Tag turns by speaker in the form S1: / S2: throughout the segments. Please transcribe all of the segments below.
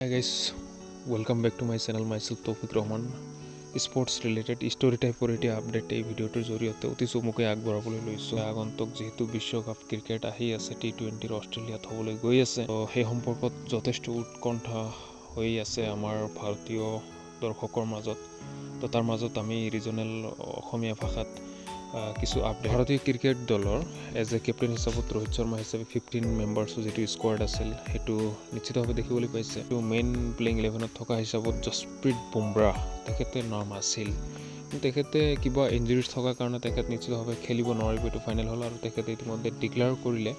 S1: Hi guys, welcome back to my channel. Myself Rahman. Sports related story type পৰিটি update এই ভিডিওটোৰ জৰিয়তে অতি চমুকৈ আগবঢ়াবলৈ লৈছোঁ। আগন্তুক যেহেতু বিশ্বকাপ ক্ৰিকেট আহি আছে, টি20 অষ্ট্ৰেলিয়াত হ'বলৈ গৈ আছে, তো সেই সম্পৰ্কত যথেষ্ট উৎকণ্ঠা হৈ আছে আমাৰ ভাৰতীয় দৰ্শকৰ মাজত। তো তাৰ মাজত আমি ৰিজনেল অসমীয়া ভাষাত কিছু আপডেট ভাৰতীয় ক্ৰিকেট দলৰ এজ এ কেপ্টেইন হিচাপত ৰোহিত শৰ্মা হিচাপে 15 মেম্বাৰ্ছৰ যিটো স্কোৱাড আছিল সেইটো নিশ্চিতভাৱে দেখিবলৈ পাইছে। তো মেইন প্লেইং 11ত থকা হিচাপত জাসপ্ৰীত বুমৰাহ তেখেতে নাম আছিল, কিন্তু তেখেতে কিবা ইঞ্জুৰিজ থকাৰ কাৰণে তেখেত নিশ্চিতভাৱে খেলিব নোৱাৰিব। এইটো ফাইনেল হ'ল আৰু তেখেতে ইতিমধ্যে ডিক্লেয়াৰ কৰিলে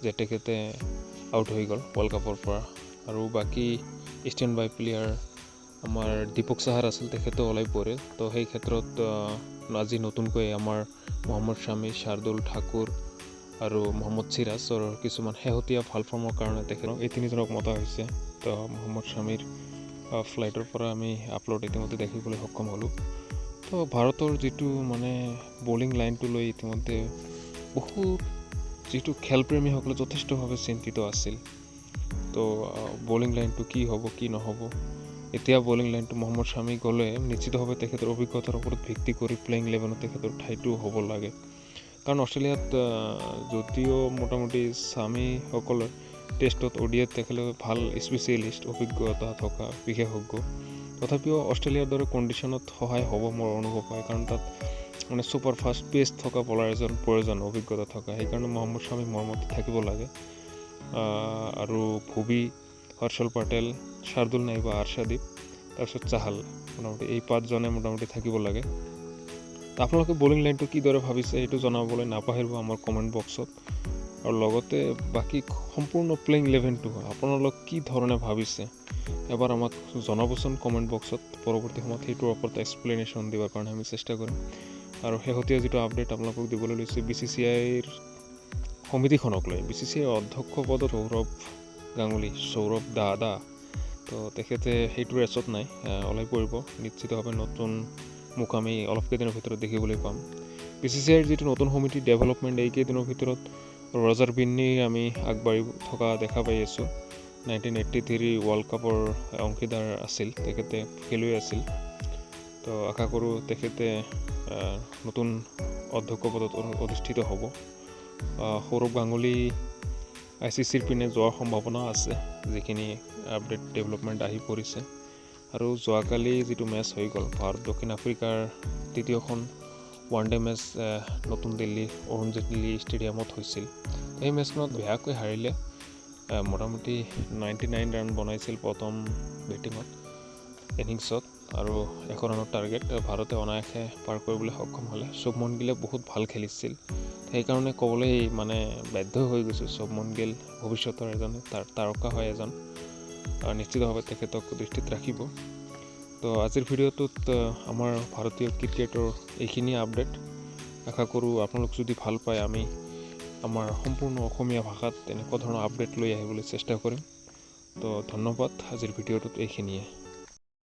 S1: যে তেখেতে আউট হৈ গ'ল ৱৰ্ল্ড কাপৰ পৰা। আৰু বাকী ষ্টেণ্ড বাই প্লেয়াৰ আমাৰ দীপক চাহাৰ আছিল, তেখেতেও ওলাই পৰে। তো সেই ক্ষেত্ৰত আজি নতুনকৈ আমাৰ মহম্মদ শামী, শাৰ্দুল, ঠাকুৰ আৰু মহম্মদ সিৰাজৰ কিছুমান শেহতীয়া ভাল ফৰ্মৰ কাৰণে তেখেতক এই তিনিজনক মতা হৈছে। তো মহম্মদ শামীৰ ফ্লাইটৰ পৰা আমি আপলোড ইতিমধ্যে দেখিবলৈ সক্ষম হ'লোঁ। তো ভাৰতৰ যিটো বলিং লাইনটো লৈ ইতিমধ্যে বহুত যিটো খেলপ্ৰেমীসকলে যথেষ্টভাৱে চিন্তিত আছিল। তো বলিং লাইনটো কি হ'ব কি নহ'ব। এতিয়া বলিং লাইনটো মহম্মদ শামী গ'লে নিশ্চিতভাৱে তেখেতৰ অভিজ্ঞতাৰ ওপৰত ভিত্তি কৰি প্লেইং 11ত তেখেতৰ ঠাইটো হ'ব লাগে। কাৰণ অষ্ট্ৰেলিয়াত যদিও মোটামুটি শামীসকলৰ টেষ্টত ODIত তেখেতে ভাল স্পেচিয়েলিষ্ট, অভিজ্ঞতা থকা বিশেষজ্ঞ, তথাপিও অষ্ট্ৰেলিয়াৰ দৰে কণ্ডিশ্যনত সহায় হ'ব মোৰ অনুভৱ হয়। কাৰণ তাত ছুপাৰ ফাষ্ট পেচ থকা বলাৰ এজন প্ৰয়োজন, অভিজ্ঞতা থকা। সেইকাৰণে মহম্মদ শামী মোৰ মতে থাকিব লাগে। আৰু ভুবি, হৰ্ষল পেটেল, শাৰ্দুল নাইবা আৰ্শাদীপ, তাৰপিছত চাহাল, মোটামুটি এই 5জনে মোটামুটি থাকিব লাগে। আপোনালোকে বলিং লাইনটো কিদৰে ভাবিছে সেইটো জনাবলৈ নাপাহৰিব আমাৰ কমেণ্ট বক্সত। আৰু লগতে বাকী সম্পূৰ্ণ প্লেইং 11টো আপোনালোক কি ধৰণে ভাবিছে এবাৰ আমাক জনাবচোন কমেণ্ট বক্সত। পৰৱৰ্তী সময়ত সেইটোৰ ওপৰত এক্সপ্লেনেশ্যন দিবৰ কাৰণে আমি চেষ্টা কৰিম। আৰু শেহতীয়া যিটো আপডেট আপোনালোকক দিবলৈ লৈছোঁ BCCIৰ সমিতিখনক লৈ, BCCIৰ অধ্যক্ষ পদত সৌৰভ দাদা, তো তেখেতে সেইটো ৰেচত নাই, ওলাই পৰিব। নিশ্চিতভাৱে নতুন মুখ আমি অলপ কেইদিনৰ ভিতৰত দেখিবলৈ পাম। BCCIৰ যিটো নতুন সমিতি ডেভেলপমেণ্ট এইকেইদিনৰ ভিতৰত ৰজাৰ বিন্নী আমি আগবাঢ়ি থকা দেখা পাই আছোঁ। 1983 ৱৰ্ল্ড কাপৰ অংশীদাৰ আছিল, তেখেতে খেলুৱৈ আছিল। তো আশা কৰোঁ তেখেতে নতুন অধ্যক্ষ পদত অধিষ্ঠিত হ'ব। সৌৰভ গাংগুলী ICCৰ পিনে যোৱাৰ সম্ভাৱনা আছে, যিখিনি আপডেট ডেভেলপমেণ্ট আহি পৰিছে। আৰু যোৱাকালি যিটো মেচ হৈ গ'ল ভাৰত দক্ষিণ আফ্ৰিকাৰ তৃতীয়খন ওৱান ডে মেচ নতুন দিল্লীৰ অৰুণ জেটলী ষ্টেডিয়ামত হৈছিল। সেই মেচখনত বেয়াকৈ হাৰিলে। মোটামুটি 99 ৰান বনাইছিল প্ৰথম বেটিঙত ইনিংছত, আৰু 100 ৰানৰ টাৰ্গেট ভাৰতে অনায়াসে পাৰ কৰিবলৈ সক্ষম হ'লে। শুভমন গিলে বহুত ভাল খেলিছিল, সেইকাৰণে ক'বলৈ বাধ্য হৈ গৈছোঁ। শুভমন গিল ভৱিষ্যতৰ এজন তাৰকা হয়, এজন নিশ্চিতভাৱে তেখেতক দৃষ্টিত ৰাখিব। তো আজিৰ ভিডিঅ'টোত আমাৰ ভাৰতীয় ক্ৰিকেটৰ এইখিনি আপডেট। আশা কৰোঁ আপোনালোক যদি ভাল পায় আমি আমাৰ সম্পূৰ্ণ অসমীয়া ভাষাত এনেকুৱা ধৰণৰ আপডেট লৈ আহিবলৈ চেষ্টা কৰিম। তো ধন্যবাদ, আজিৰ ভিডিঅ'টোত এইখিনিয়ে।